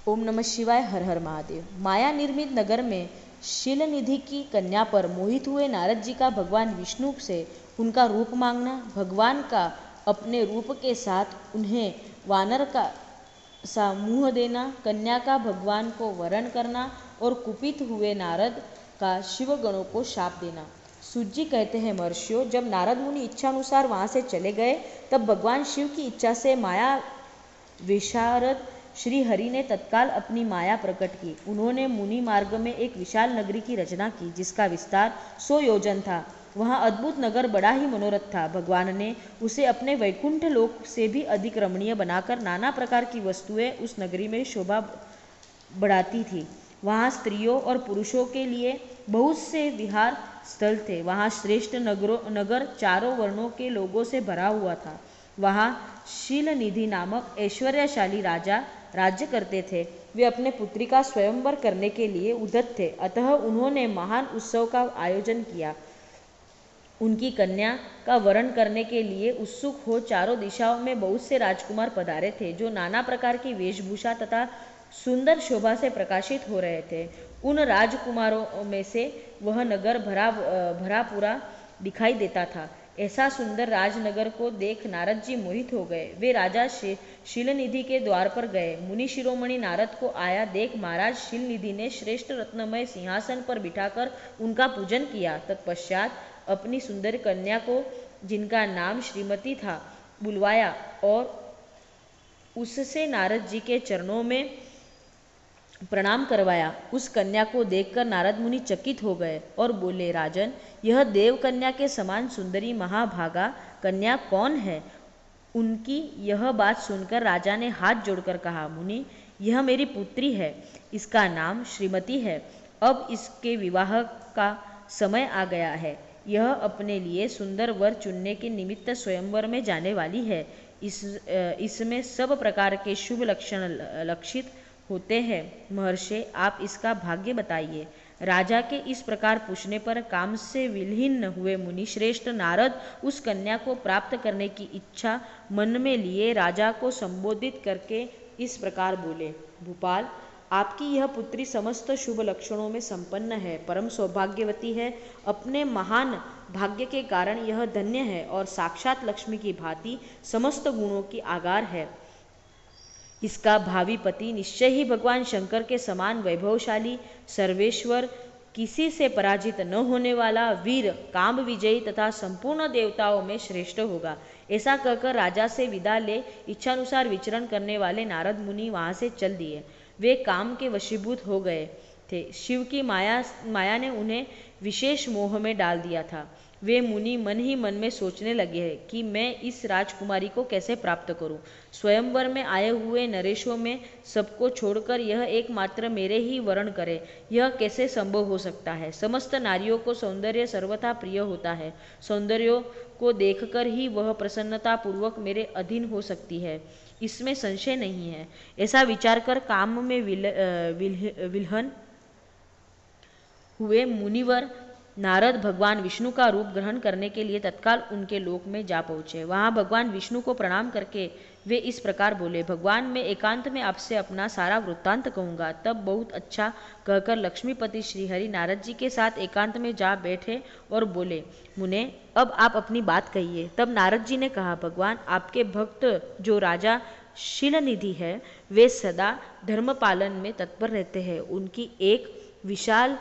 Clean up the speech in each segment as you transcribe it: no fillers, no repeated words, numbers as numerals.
ओम नमः शिवाय। हर हर महादेव। माया निर्मित नगर में शीलनिधि की कन्या पर मोहित हुए नारद जी का भगवान विष्णु से उनका रूप मांगना, भगवान का अपने रूप के साथ उन्हें वानर का सा मुँह देना, कन्या का भगवान को वरण करना और कुपित हुए नारद का शिवगणों को शाप देना। सूत जी कहते हैं, महर्षियों, जब नारद मुनि इच्छानुसार वहां से चले गए तब भगवान शिव की इच्छा से माया विशारद श्री हरि ने तत्काल अपनी माया प्रकट की। उन्होंने मुनि मार्ग में एक विशाल नगरी की रचना की जिसका विस्तार 100 योजन था। वहाँ अद्भुत नगर बड़ा ही मनोरथ था। भगवान ने उसे अपने वैकुंठ लोक से भी अधिक रमणीय बनाकर नाना प्रकार की वस्तुएं उस नगरी में शोभा बढ़ाती थी। वहाँ स्त्रियों और पुरुषों के लिए बहुत से विहार स्थल थे। वहाँ श्रेष्ठ नगर चारों वर्णों के लोगों से भरा हुआ था। वहाँ शीलनिधि नामक ऐश्वर्यशाली राजा राज्य करते थे। वे अपने पुत्री का स्वयंवर करने के लिए उद्यत थे, अतः उन्होंने महान उत्सव का आयोजन किया। उनकी कन्या का वरण करने के लिए उत्सुक हो चारों दिशाओं में बहुत से राजकुमार पधारे थे, जो नाना प्रकार की वेशभूषा तथा सुंदर शोभा से प्रकाशित हो रहे थे। उन राजकुमारों में से वह नगर भरा पूरा दिखाई देता था। ऐसा सुंदर राजनगर को देख नारद जी मोहित हो गए। वे राजा शीलनिधि के द्वार पर गए। मुनि शिरोमणि नारद को आया देख महाराज शीलनिधि ने श्रेष्ठ रत्नमय सिंहासन पर बिठाकर उनका पूजन किया। तत्पश्चात अपनी सुंदर कन्या को, जिनका नाम श्रीमती था, बुलवाया और उससे नारद जी के चरणों में प्रणाम करवाया। उस कन्या को देखकर नारद मुनि चकित हो गए और बोले, राजन, यह देव कन्या के समान सुंदरी महाभागा कन्या कौन है? उनकी यह बात सुनकर राजा ने हाथ जोड़कर कहा, मुनि, यह मेरी पुत्री है। इसका नाम श्रीमती है। अब इसके विवाह का समय आ गया है। यह अपने लिए सुंदर वर चुनने के निमित्त स्वयंवर में जाने वाली है। इसमें सब प्रकार के शुभ लक्षण लक्षित होते हैं। महर्षि, आप इसका भाग्य बताइए। राजा के इस प्रकार पूछने पर काम से विलीन हुए मुनि श्रेष्ठ नारद उस कन्या को प्राप्त करने की इच्छा मन में लिए राजा को संबोधित करके इस प्रकार बोले, भूपाल, आपकी यह पुत्री समस्त शुभ लक्षणों में संपन्न है, परम सौभाग्यवती है। अपने महान भाग्य के कारण यह धन्य है और साक्षात लक्ष्मी की भांति समस्त गुणों की आगार है। इसका भावी पति निश्चय ही भगवान शंकर के समान वैभवशाली, सर्वेश्वर, किसी से पराजित न होने वाला, वीर, काम विजयी तथा संपूर्ण देवताओं में श्रेष्ठ होगा। ऐसा कहकर राजा से विदा ले इच्छानुसार विचरण करने वाले नारद मुनि वहां से चल दिए। वे काम के वशीभूत हो गए थे। शिव की माया ने उन्हें विशेष मोह में डाल दिया था। वे मुनि मन ही मन में सोचने लगे कि मैं इस राजकुमारी को कैसे प्राप्त करूं। स्वयंवर में आए हुए नरेशों में सबको छोड़कर यह एकमात्र मेरे ही वरण करे, यह कैसे संभव हो सकता है? समस्त नारियों को सौंदर्य सर्वथा प्रिय होता है। सौंदर्य को देखकर ही वह प्रसन्नता पूर्वक मेरे अधीन हो सकती है, इसमें संशय नहीं है। ऐसा विचार कर काम में विलहन हुए मुनिवर नारद भगवान विष्णु का रूप ग्रहण करने के लिए तत्काल उनके लोक में जा पहुँचे। वहाँ भगवान विष्णु को प्रणाम करके वे इस प्रकार बोले, भगवान, मैं एकांत में आपसे अपना सारा वृत्तांत कहूँगा। तब बहुत अच्छा कहकर लक्ष्मीपति श्रीहरि नारद जी के साथ एकांत में जा बैठे और बोले, मुने, अब आप अपनी बात कहिए। तब नारद जी ने कहा, भगवान, आपके भक्त जो राजा शीलनिधि है, वे सदा धर्म पालन में तत्पर रहते हैं। उनकी एक विशाल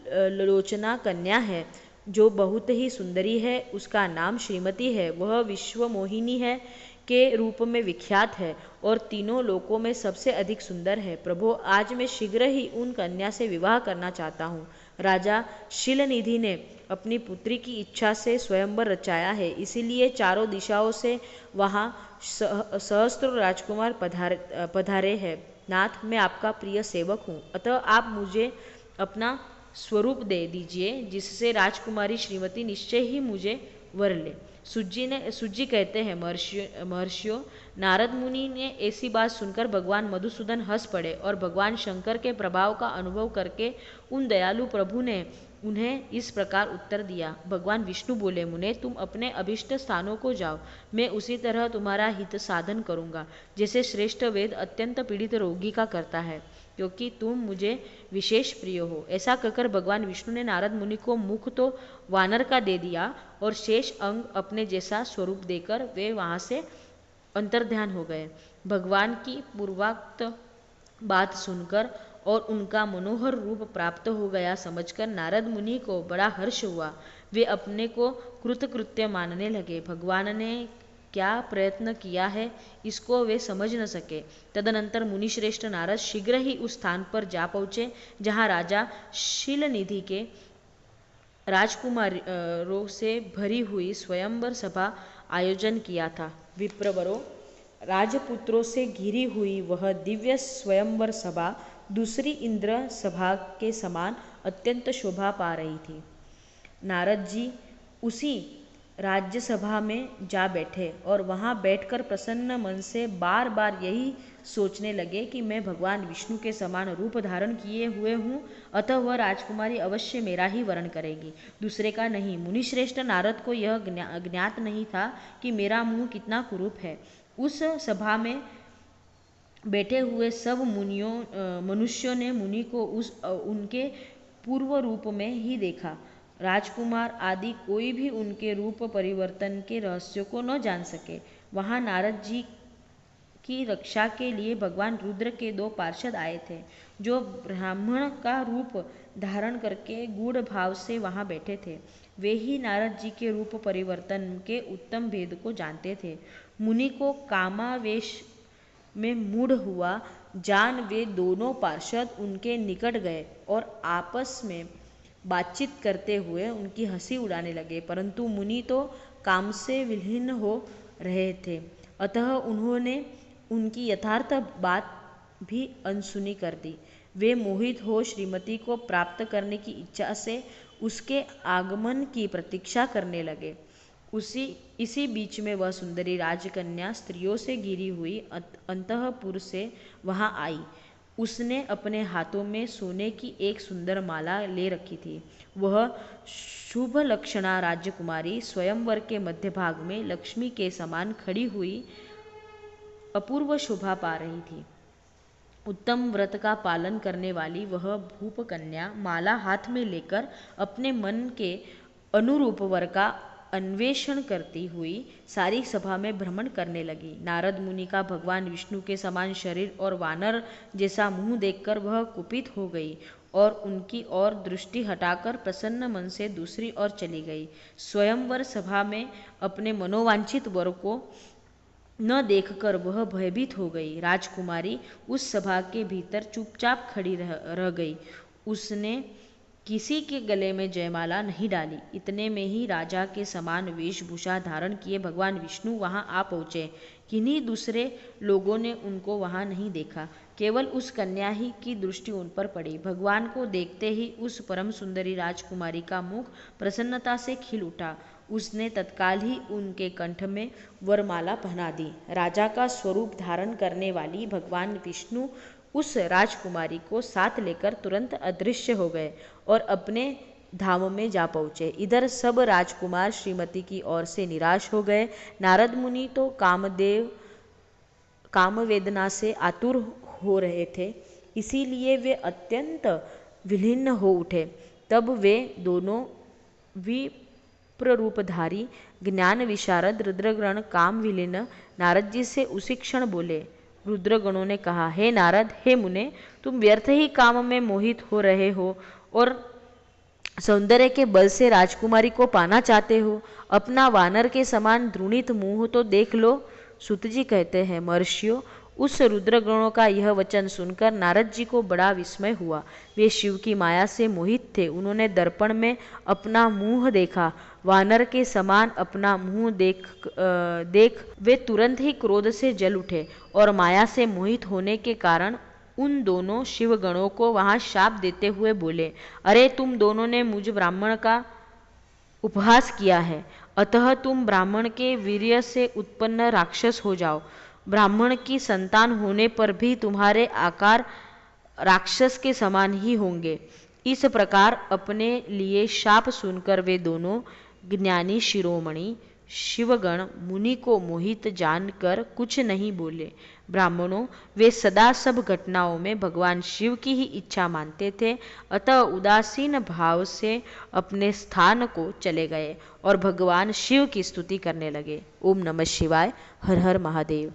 लोचना कन्या है जो बहुत ही सुंदरी है। उसका नाम श्रीमती है। वह विश्व मोहिनी है के रूप में विख्यात है और तीनों लोकों में सबसे अधिक सुंदर है। प्रभु, आज मैं शीघ्र ही उन कन्या से विवाह करना चाहता हूँ। राजा शीलनिधि ने अपनी पुत्री की इच्छा से स्वयंवर रचाया है, इसीलिए चारों दिशाओं से वहाँ सहस्त्र राजकुमार पधारे हैं। नाथ, मैं आपका प्रिय सेवक हूँ, अतः आप मुझे अपना स्वरूप दे दीजिए, जिससे राजकुमारी श्रीमती निश्चय ही मुझे वर ले। सुज्जी कहते हैं, महर्षियों, नारद मुनि ने ऐसी बात सुनकर भगवान मधुसूदन हंस पड़े और भगवान शंकर के प्रभाव का अनुभव करके उन दयालु प्रभु ने उन्हें इस प्रकार उत्तर दिया। भगवान विष्णु बोले, मुने तुम अपने अभिष्ट स्थानों को जाओ, मैं उसी तरह तुम्हारा हित साधन करूंगा जैसे श्रेष्ठ वेद अत्यंत पीड़ित रोगी का करता है, क्योंकि तुम मुझे विशेष प्रिय हो। ऐसा कहकर भगवान विष्णु ने नारद मुनि को मुख तो वानर का दे दिया और शेष अंग अपने जैसा स्वरूप देकर वे वहां से अंतर्ध्यान हो गए। भगवान की पूर्वोक्त बात सुनकर और उनका मनोहर रूप प्राप्त हो गया समझकर नारद मुनि को बड़ा हर्ष हुआ। वे अपने को कृतकृत्य मानने लगे। भगवान ने क्या प्रयत्न किया है इसको वे समझ न सके। तदनंतर मुनिश्रेष्ठ नारद शीघ्र ही उस स्थान पर जा पहुंचे जहाँ राजा शीलनिधि के राजकुमारों से भरी हुई स्वयंवर सभा आयोजन किया था। विप्रवरों राजपुत्रों से घिरी हुई वह दिव्य स्वयंवर सभा दूसरी इंद्र सभा के समान अत्यंत शोभा पा रही थी। नारद जी उसी राज्यसभा में जा बैठे और वहां बैठकर प्रसन्न मन से बार बार यही सोचने लगे कि मैं भगवान विष्णु के समान रूप धारण किए हुए हूँ, अतः वह राजकुमारी अवश्य मेरा ही वरण करेगी, दूसरे का नहीं। मुनिश्रेष्ठ नारद को यह ज्ञात नहीं था कि मेरा मुंह कितना कुरूप है। उस सभा में बैठे हुए सब मनुष्यों ने मुनि को उनके पूर्व रूप में ही देखा। राजकुमार आदि कोई भी उनके रूप परिवर्तन के रहस्यों को न जान सके। वहां नारद जी की रक्षा के लिए भगवान रुद्र के 2 पार्षद आए थे, जो ब्राह्मण का रूप धारण करके गूढ़ भाव से वहां बैठे थे। वे ही नारद जी के रूप परिवर्तन के उत्तम भेद को जानते थे। मुनि को कामावेश में मूढ़ हुआ जान वे दोनों पार्षद उनके निकट गए और आपस में बातचीत करते हुए उनकी हंसी उड़ाने लगे, परंतु मुनि तो काम से विलीन हो रहे थे, अतः उन्होंने उनकी यथार्थ बात भी अनसुनी कर दी। वे मोहित हो श्रीमती को प्राप्त करने की इच्छा से उसके आगमन की प्रतीक्षा करने लगे। इसी बीच में वह सुंदरी राजकन्या स्त्रियों से घिरी हुई अंतःपुर से वहां आई। उसने अपने हाथों में सोने की एक सुंदर माला ले रखी थी। वह शुभ लक्षणा राजकुमारी स्वयंवर के मध्य भाग में लक्ष्मी के समान खड़ी हुई अपूर्व शोभा पा रही थी। उत्तम व्रत का पालन करने वाली वह भूप कन्या माला हाथ में लेकर अपने मन के अनुरूप वर का अन्वेषण करती हुई सारी सभा में भ्रमण करने लगी। नारद मुनि का भगवान विष्णु के समान शरीर और वानर जैसा मुंह देखकर वह कुपित हो गई और उनकी ओर दृष्टि हटाकर प्रसन्न मन से दूसरी ओर चली गई। स्वयंवर सभा में अपने मनोवांछित वर को न देखकर वह भयभीत हो गई। राजकुमारी उस सभा के भीतर चुपचाप खड़ी रह गई। उसने किसी के गले में जयमाला नहीं डाली। इतने में ही राजा के समान वेशभूषा धारण किए भगवान विष्णु वहां आ पहुंचे। किन्हीं दूसरे लोगों ने उनको वहां नहीं देखा, केवल उस कन्या ही की दृष्टि उन पर पड़ी। भगवान को देखते ही उस परम सुंदरी राजकुमारी का मुख प्रसन्नता से खिल उठा। उसने तत्काल ही उनके कंठ में वरमाला पहना दी। राजा का स्वरूप धारण करने वाली भगवान विष्णु उस राजकुमारी को साथ लेकर तुरंत अदृश्य हो गए और अपने धाम में जा पहुँचे। इधर सब राजकुमार श्रीमती की ओर से निराश हो गए। नारद मुनि तो कामवेदना से आतुर हो रहे थे, इसीलिए वे अत्यंत विलीन हो उठे। तब वे दोनों विप्ररूपधारी ज्ञान विशारद रुद्रगण काम विलीन नारद जी से उसी क्षण बोले। रुद्रगणों ने कहा, हे नारद, हे मुने, तुम व्यर्थ ही काम में मोहित हो रहे हो और सौंदर्य के बल से राजकुमारी को पाना चाहते हो। अपना वानर के समान द्रुणित मुंह तो देख लो। सूत जी कहते हैं, महर्षियों, उस रुद्रगणों का यह वचन सुनकर नारद जी को बड़ा विस्मय हुआ। वे शिव की माया से मोहित थे। उन्होंने दर्पण में अपना मुंह देखा। वानर के समान अपना मुंह देख वे तुरंत ही क्रोध से जल उठे और माया से मोहित होने के कारण उन दोनों शिवगणों को वहां शाप देते हुए बोले, अरे तुम दोनों ने मुझ ब्राह्मण का उपहास किया है, अतः तुम ब्राह्मण के वीर्य से उत्पन्न राक्षस हो जाओ। ब्राह्मण की संतान होने पर भी तुम्हारे आकार राक्षस के समान ही होंगे। इस प्रकार अपने लिए शाप सुनकर वे दोनों ज्ञानी शिरोमणि शिवगण मुनि को मोहित जानकर कुछ नहीं बोले। ब्राह्मणों, वे सदा सब घटनाओं में भगवान शिव की ही इच्छा मानते थे, अतः उदासीन भाव से अपने स्थान को चले गए और भगवान शिव की स्तुति करने लगे। ओम नमः शिवाय। हर हर महादेव।